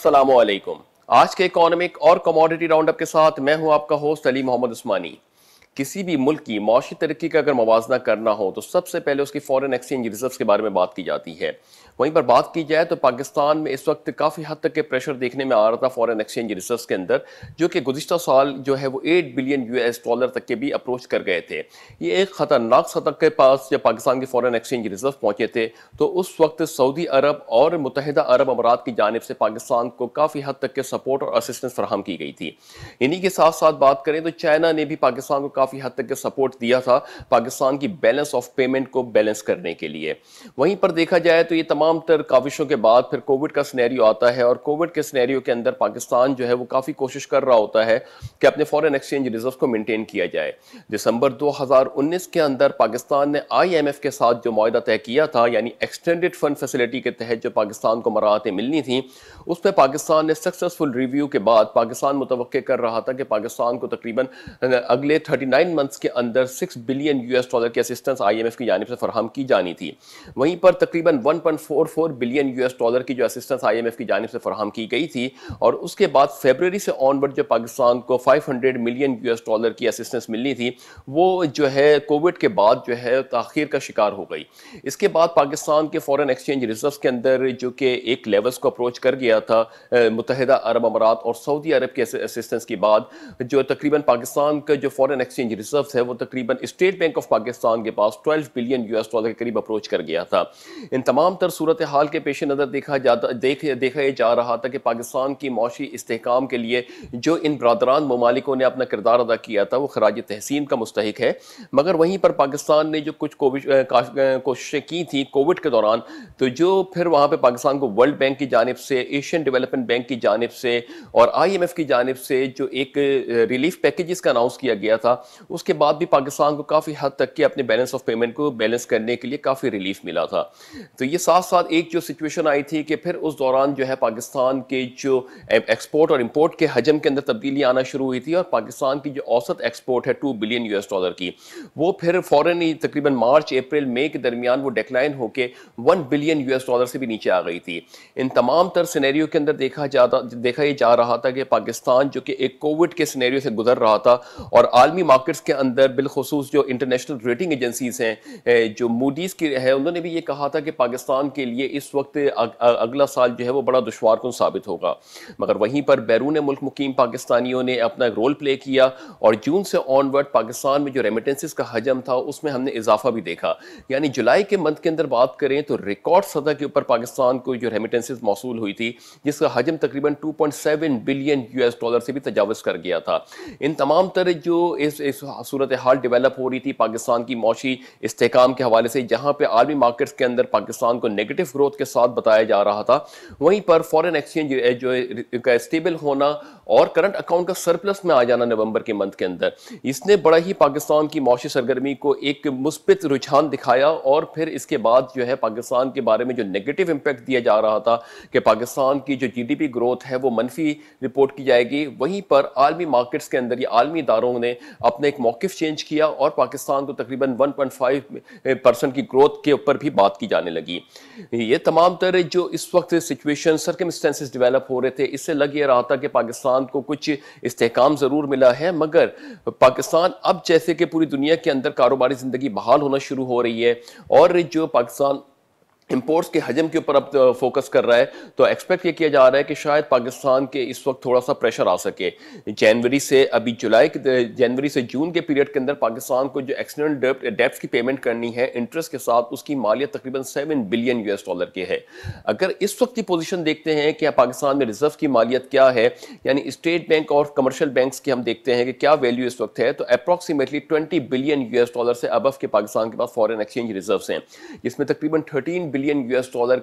अस्सलामुअलैकुम। आज के इकोनॉमिक और कमोडिटी राउंडअप के साथ मैं हूं आपका होस्ट अली मोहम्मद उस्मानी। किसी भी मुल्क की मौशी तरक्की का अगर मवाजना करना हो तो सबसे पहले उसकी फॉरेन एक्सचेंज रिजर्व्स के बारे में बात की जाती है। वहीं पर बात की जाए तो पाकिस्तान में इस वक्त काफ़ी हद तक के प्रेशर देखने में आ रहा था फॉरेन एक्सचेंज रिजर्व्स के अंदर, जो कि गुज़िश्ता साल जो है वो 8 बिलियन यूएस डॉलर तक के भी अप्रोच कर गए थे। ये एक ख़तरनाक सतह के पास जब पाकिस्तान के फॉरेन एक्सचेंज रिजर्व पहुंचे थे तो उस वक्त सऊदी अरब और मुत्तहिदा अरब अमारात की जानिब से पाकिस्तान को काफ़ी हद तक के सपोर्ट और असिस्टेंस फराहम की गई थी। इन्हीं के साथ साथ बात करें तो चाइना ने भी पाकिस्तान को काफ़ी हद तक के सपोर्ट दिया था पाकिस्तान की बैलेंस ऑफ पेमेंट को बैलेंस करने के लिए। वहीं पर देखा जाए तो ये तमाम तर काविशों के बाद फिर कोविड का सिनेरियो आता है और कोविड के सिनेरियो के अंदर पाकिस्तान जो है वो काफ़ी कोशिश कर रहा होता है कि अपने फॉरेन एक्सचेंज रिजर्व को मेंटेन किया जाए। दिसंबर 2019 के अंदर पाकिस्तान ने IMF के साथ जो मुआहदा तय किया था, यानी एक्सटेंडेड फंड फैसिलिटी के तहत जो पाकिस्तान को मराहतें मिलनी थी, उस पर पाकिस्तान ने सक्सेसफुल रिव्यू के बाद पाकिस्तान मुतवक्के कर रहा था कि पाकिस्तान को तकरीबन अगले 39 मंथ्स के अंदर 6 बिलियन यूएस डॉलर की असिस्टेंस IMF की जानिब से फराहम की जानी थी। वहीं पर तकरीबन 1.44 बिलियन यूएस डॉलर की जो असिस्टेंस IMF की जानिब से फराहम की गई थी और उसके बाद फरवरी से ऑनवर्ड जो पाकिस्तान को 500 मिलियन यूएस डॉलर की असिस्टेंस मिलनी थी, वो जो है कोविड के बाद जो है ताखीर का शिकार हो गई। इसके बाद पाकिस्तान के फॉरेन एक्सचेंज रिजर्व्स के अंदर जो कि एक लेवल्स को अप्रोच कर गया था मुत्तहिदा अरब अमारात और सऊदी अरब के असिस्टेंस के बाद, जो तकरीबन पाकिस्तान का जो फॉरेन एक्सचेंज रिजर्व है वो तकरीबन स्टेट बैंक ऑफ पाकिस्तान के पास 12 बिलियन यूएस डॉलर के करीब अप्रोच कर गया था। इन तमाम तर सूरत हाल के पेश नज़र देखा ये जा रहा था कि पाकिस्तान की मौशी इस्तेहकाम के लिए जो इन बरदरान ममालिकों ने अपना किरदार अदा किया था वो खराज तहसीन का मुस्तहिक है। मगर वहीं पर पाकिस्तान ने जो कुछ कोशिशें की थी कोविड के दौरान, तो जो फिर वहाँ पर पाकिस्तान को वर्ल्ड बैंक की जानिब से, एशियन डेवलपमेंट बैंक की जानिब से और IMF की जानिब से जो एक रिलीफ पैकेजेस का अनाउंस किया गया था, उसके बाद भी पाकिस्तान को काफ़ी हद तक के अपने बैलेंस ऑफ पेमेंट को बैलेंस करने के लिए काफ़ी रिलीफ मिला था। तो ये साथ साथ एक जो सिचुएशन आई थी कि फिर उस दौरान जो है पाकिस्तान के जो एक्सपोर्ट और इंपोर्ट के हजम के अंदर तब्दीली आना शुरू हुई थी और पाकिस्तान की जो औसत एक्सपोर्ट है 2 बिलियन यूएस डॉलर की, वो फिर फौरन ही तकरीबन मार्च अप्रैल मई के दरमियान वो डिक्लाइन होकर 1 बिलियन यूएस डॉलर से भी नीचे आ गई थी। इन तमाम तर सिनेरियो के अंदर देखा ये जा रहा था कि पाकिस्तान जो कि एक कोविड के सिनेरियो से गुजर रहा था और आलमी मार्केट्स के अंदर बिलखुसूस जो इंटरनेशनल रेटिंग एजेंसीज हैं, जो मूडीज़ की है, उन्होंने भी ये कहा था कि पाकिस्तान के लिए इस वक्त अगला साल जो है वो बड़ा दुश्वारकुन साबित होगा। मगर वहीं पर बैरून मुल्क मुकीम पाकिस्तानियों ने अपना रोल प्ले किया और जून से ऑनवर्ड पाकिस्तान में जो रेमिटेंसेस का हजम था उसमें हमने इजाफा भी देखा। यानी जुलाई के मंथ के अंदर बात करें तो रिकॉर्ड सतह के ऊपर पाकिस्तान को जो रेमिटेंसेस मौसूल हुई थी, जिसका हजम तकरीबन 2.7 बिलियन यूएस डॉलर से भी तजावज़ कर गया था। इन तमाम तरह जो इस सूरत हाल डेवलप हो रही थी पाकिस्तान की मौशी इस्तेहकाम के हवाले से, जहाँ पे आलमी मार्केट्स के अंदर पाकिस्तान को नेगेटिव ग्रोथ के साथ बताया जा रहा था, वहीं पर फॉरेन एक्सचेंज जो का स्टेबल होना और करंट अकाउंट का सरप्लस में आ जाना नवंबर के मंथ के अंदर, इसने बड़ा ही पाकिस्तान की मौशी सरगर्मी को एक मुस्बित रुझान दिखाया। और फिर इसके बाद जो है पाकिस्तान के बारे में जो नेगेटिव इम्पैक्ट दिया जा रहा था कि पाकिस्तान की जो GDP ग्रोथ है वो मनफी रिपोर्ट की जाएगी, वहीं पर आलमी मार्केट्स के अंदर ये आलमी इदारों ने अपने एक मौकिफ चेंज किया और पाकिस्तान को तकरीबन 1.5% की ग्रोथ के ऊपर भी बात की जाने लगी। ये तमाम तरह जो इस वक्त सिचुएशन सर्कमस्टेंसेस डेवलप हो रहे थे, इससे लग ये रहा था कि पाकिस्तान को कुछ इस्तेहकाम ज़रूर मिला है, मगर पाकिस्तान अब जैसे कि पूरी दुनिया के अंदर कारोबारी ज़िंदगी बहाल होना शुरू हो रही है और जो पाकिस्तान इंपोर्ट्स के हजम के ऊपर अब फोकस कर रहा है, तो एक्सपेक्ट ये किया जा रहा है कि शायद पाकिस्तान के इस वक्त थोड़ा सा प्रेशर आ सके। जनवरी से जून के पीरियड के अंदर पाकिस्तान को जो एक्सटर्नल डेब्ट्स की पेमेंट करनी है इंटरेस्ट के साथ, उसकी मालियत तकरीबन 7 बिलियन यूएस डॉलर के है। अगर इस वक्त की पोजीशन देखते हैं कि पाकिस्तान में रिजर्व की मालियत क्या है, यानी स्टेट बैंक और कमर्शियल बैंक्स की हम देखते हैं कि क्या वैल्यू इस वक्त है, तो अप्रॉक्सीमेटली 20 बिलियन यूएस डॉलर से अबव के पाकिस्तान के पास फॉरेन एक्सचेंज रिजर्व्स हैं, जिसमें तकरीबन 13 बिलियन यूएस डॉलर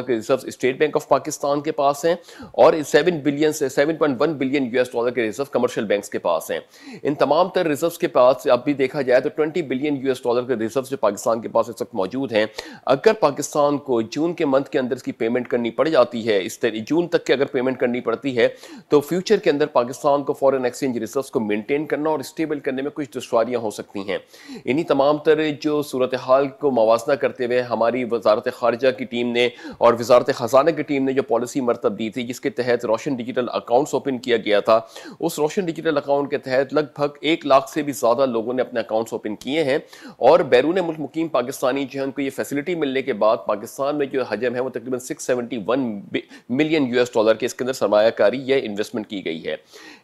के reserve state bank of Pakistan के पास हैं और 7.1 बिलियन यूएस डॉलर के रिजर्व कमर्शियल बैंक्स के पास हैं। इन तमाम तर रिजर्व्स के पास अब भी देखा जाए तो 20 बिलियन यूएस डॉलर के रिजर्व जो पाकिस्तान के पास इस वक्त मौजूद हैं। अगर पाकिस्तान को जून के मंथ के अंदर इसकी पेमेंट करनी पड़ जाती है, इस तरह जून तक के अगर पेमेंट करनी पड़ती है, तो फ्यूचर के अंदर पाकिस्तान को फॉरेन एक्सचेंज रिजर्व्स को मेंटेन करना और स्टेबल करने में कुछ दुश्वारियां हो सकती हैं। इन्हीं तमाम तरह जो सूरत हाल को मुवाजना करते हुए हमारी वजारत खारजा की टीम ने और वजारत खजाना की टीम ने जो पॉलिसी मरतब दी थी, जिसके तहत रोशन डिजिटल अकाउंट्स ओपन किया गया था, उस रोशन डिजिटल अकाउंट के तहत लगभग 1 लाख से भी ज़्यादा लोगों ने अपने अकाउंट्स ओपन किए हैं। और बैरून मुल्क मुकीम पाकिस्तानी जो है उनको ये फैसिलिटी मिलने के बाद पाकिस्तान में जो हजम है वो तकरीबन 671 मिलियन यूएस डॉलर के इसके अंदर सरमायाकारी या इन्वेस्टमेंट की गई है।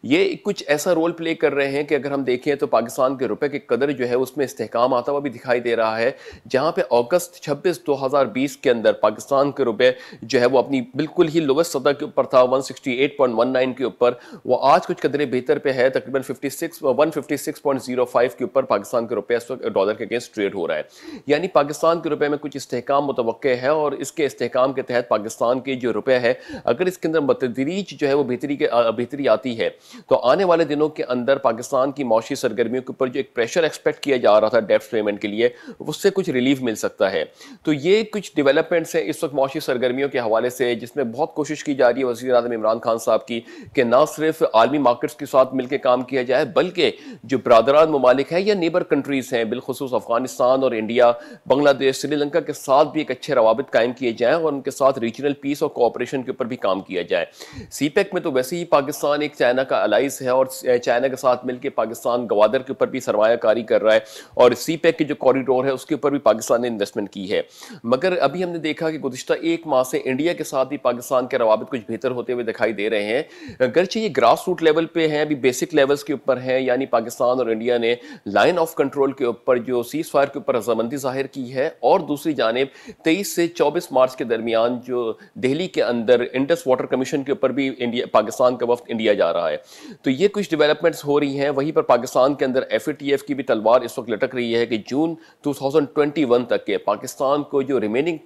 ये कुछ ऐसा रोल प्ले कर रहे हैं कि अगर हम देखें तो पाकिस्तान के रुपए की कदर जो है उसमें इस्तेहकाम आता हुआ भी दिखाई दे रहा है, जहां पे अगस्त 26 2020 के अंदर पाकिस्तान के रुपए जो है वो अपनी बिल्कुल ही लोवेस्ट सतह के ऊपर था, 168.19 के ऊपर। वो आज कुछ कदरे बेहतर पे है, तकरीबन 156.05 के ऊपर पाकिस्तान के रुपए डॉलर के अगेंस्ट ट्रेड हो रहा है। यानी पाकिस्तान के रुपए में कुछ इस्तेहकाम मुतवक्के है और इसके इस्तेहकाम के तहत पाकिस्तान के जो रुपए है, अगर इसके अंदर बतदरीज जो है वो बेहतरी आती है तो आने वाले दिनों के अंदर पाकिस्तान की मौशी सरगर्मियों के ऊपर जो एक प्रेशर एक्सपेक्ट किया जा रहा था डेब्ट पेमेंट के लिए, उससे कुछ रिलीफ मिल सकता है। तो ये कुछ डेवलपमेंट्स हैं इस वक्त मौशी सरगर्मियों के हवाले से, जिसमें बहुत कोशिश की जा रही है वज़ीर आज़म इमरान खान साहब की कि ना सिर्फ आलमी मार्केट्स के साथ मिलकर काम किया जाए, बल्कि जो बरादरान ममालिक है या नेबर कंट्रीज हैं, बिलखुसूस अफगानिस्तान और इंडिया, बांग्लादेश, श्रीलंका के साथ भी एक अच्छे रवाबित कायम किए जाएं और उनके साथ रीजनल पीस और कोऑपरेशन के ऊपर भी काम किया जाए। सीपेक में तो वैसे ही पाकिस्तान एक चाइना का अलाइस है और चाइना के साथ मिलकर पाकिस्तान गवादर के ऊपर भी सरमायाकारी कर रहा है और सीपेक के जो कॉरिडोर है उसके ऊपर भी पाकिस्तान ने इन्वेस्टमेंट की है। मगर अभी हमने देखा कि गुज़िश्ता 1 माह से इंडिया के साथ भी पाकिस्तान के रवाबित कुछ बेहतर होते हुए दिखाई दे रहे हैं। अगरचे ये ग्रास रूट लेवल पे हैं, अभी बेसिक लेवल्स के ऊपर है, यानी पाकिस्तान और इंडिया ने लाइन ऑफ कंट्रोल के ऊपर जो सीज फायर के ऊपर रजामंदी जाहिर की है और दूसरी जानिब 23 से 24 मार्च के दरमियान जो दिल्ली के अंदर इंडस वाटर कमीशन के ऊपर भी इंडिया पाकिस्तान का वफ्द इंडिया जा रहा है। तो ये कुछ डेवलपमेंट्स हो रही हैं। वहीं पर पाकिस्तान के अंदर FATF की भी तलवार इस वक्त लटक रही है कि जून 2021 तक के पाकिस्तान को जो रिमेनिंग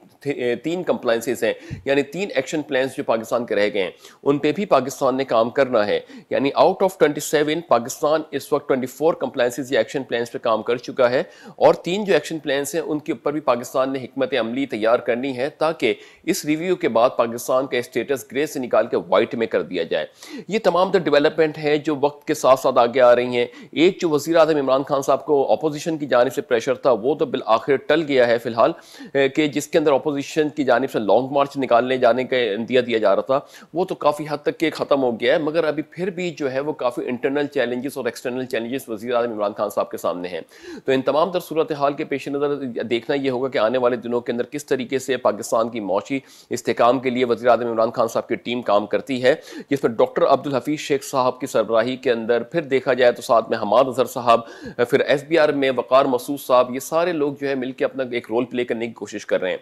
3 कंप्लायंसेस हैं, यानी 3 एक्शन प्लान्स जो पाकिस्तान के रह गए हैं, उन पे भी पाकिस्तान ने काम करना है। यानी आउट ऑफ 27 पाकिस्तान इस वक्त 24 कंप्लायंसेस या एक्शन प्लान्स पे काम कर चुका है और 3 जो एक्शन प्लान्स हैं उनके ऊपर भी पाकिस्तान ने हिकमत अमली तैयार करनी है ताकि इस रिव्यू के बाद पाकिस्तान का स्टेटस ग्रे से निकाल के वाइट में कर दिया जाए। ये तमाम तो डेवलपमेंट है जो वक्त के साथ साथ आगे आ रही हैं। एक जो वज़ीर आज़म इमरान खान साहब को अपोजिशन की जानिब से प्रेशर था वो तो बिल आखिर टल गया है फिलहाल, कि जिसके अंदर अपोजिशन की जानिब से लॉन्ग मार्च निकालने जाने का इंदिया दिया जा रहा था, वो तो काफ़ी हद तक के ख़त्म हो गया है। मगर अभी फिर भी जो है वो काफ़ी इंटरनल चैलेंजेस और एक्सटर्नल चैलेंजेस वज़ीर आज़म इमरान खान साहब के सामने हैं। तो इन तमाम तर सूरत हाल के पेश नज़र देखना ये होगा कि आने वाले दिनों के अंदर किस तरीके से पाकिस्तान की मौशी इस्तेहकाम के लिए वज़ीर आज़म इमरान खान साहब की टीम काम करती है, जिसमें डॉक्टर अब्दुल हफीज़ शेख साहब की सरबराही के अंदर फिर देखा जाए तो साथ में हमाद अजहर साहब, फिर SBR में वकार मसूद साहब, ये सारे लोग जो है मिलकर अपना एक रोल प्ले करने की कोशिश कर रहे हैं।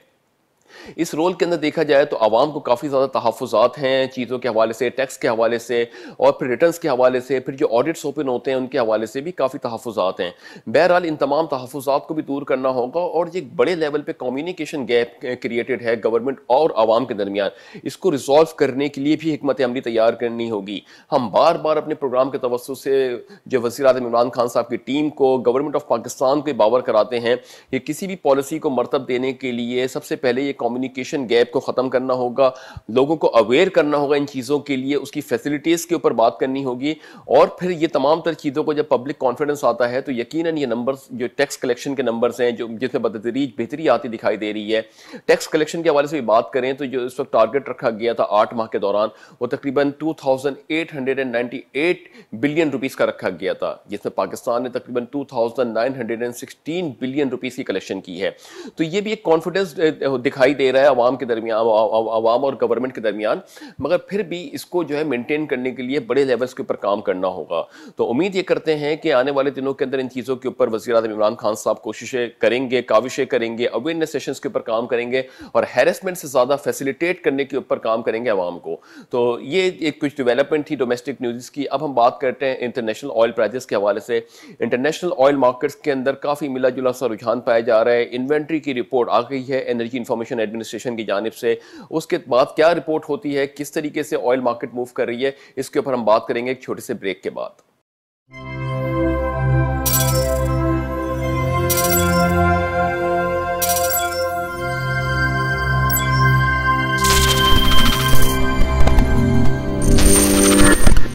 इस रोल के अंदर देखा जाए तो आवाम को काफ़ी ज़्यादा तहफ़्फ़ुज़ात हैं चीज़ों के हवाले से, टैक्स के हवाले से और फिर रिटर्न्स के हवाले से, फिर जो ऑडिट्स ओपन होते हैं उनके हवाले से भी काफ़ी तहफ़्फ़ुज़ात हैं। बहरहाल इन तमाम तहफ़्फ़ुज़ात को भी दूर करना होगा और ये एक बड़े लेवल पे कम्युनिकेशन गैप क्रिएटेड है गवर्नमेंट और आवाम के दरमियान, इसको रिजॉल्व करने के लिए भी हिकमत अमली तैयार करनी होगी। हम बार बार अपने प्रोग्राम के तवज्जुह से जो वज़ीर आज़म इमरान खान साहब की टीम को, गवर्नमेंट ऑफ पाकिस्तान को बावर कराते हैं कि किसी भी पॉलिसी को मरतब देने के लिए सबसे पहले ये कम्युनिकेशन गैप को ख़त्म करना होगा, लोगों को अवेयर करना होगा इन चीज़ों के लिए, उसकी फैसिलिटीज़ के ऊपर बात करनी होगी और फिर ये तमाम तर चीज़ों को जब पब्लिक कॉन्फिडेंस आता है तो यकीनन ये नंबर्स जो टैक्स कलेक्शन के नंबर्स हैं जो जिसमें बतदरीज बेहतरी आती दिखाई दे रही है। टैक्स कलेक्शन के हवाले से भी बात करें तो जो इस वक्त टारगेट रखा गया था 8 माह के दौरान वो तकरीबन 2898 बिलियन रुपीज़ का रखा गया था, जिसमें पाकिस्तान ने तकरीबन 2916 बिलियन रुपीज़ की कलेक्शन की है। तो ये भी एक कॉन्फिडेंस दिखाई दे रहा है आवाम के दरमियान, आवाम और गवर्नमेंट के दरमियान, मगर फिर भी इसको जो है मेंटेन करने के लिए बड़े लेवल्स के ऊपर काम करना होगा। तो उम्मीद ये करते हैं कि आने वाले दिनों के अंदर इन चीज़ों के ऊपर वज़ीर आज़म इमरान खान साहब कोशिशें करेंगे, काविशें करेंगे, अवेयरनेस सेशंस के ऊपर काम करेंगे और हैरेसमेंट से ज़्यादा फैसिलिटेट करने के ऊपर काम करेंगे आवाम को। तो ये एक कुछ डेवलपमेंट थी डोमेस्टिक न्यूज़ की। अब हम बात करते हैं इंटरनेशनल ऑयल प्राइसेस के हवाले से। इंटरनेशनल ऑयल मार्केट्स के अंदर काफ़ी मिला जुला सा रुझान पाया जा रहा है। इन्वेंट्री की रिपोर्ट आ गई है एनर्जी इंफॉर्मेशन एडमिनिस्ट्रेशन की जानिब से, उसके बाद क्या रिपोर्ट होती है, किस तरीके से ऑयल मार्केट मूव कर रही है, इसके ऊपर हम बात करेंगे एक छोटे से ब्रेक के बाद।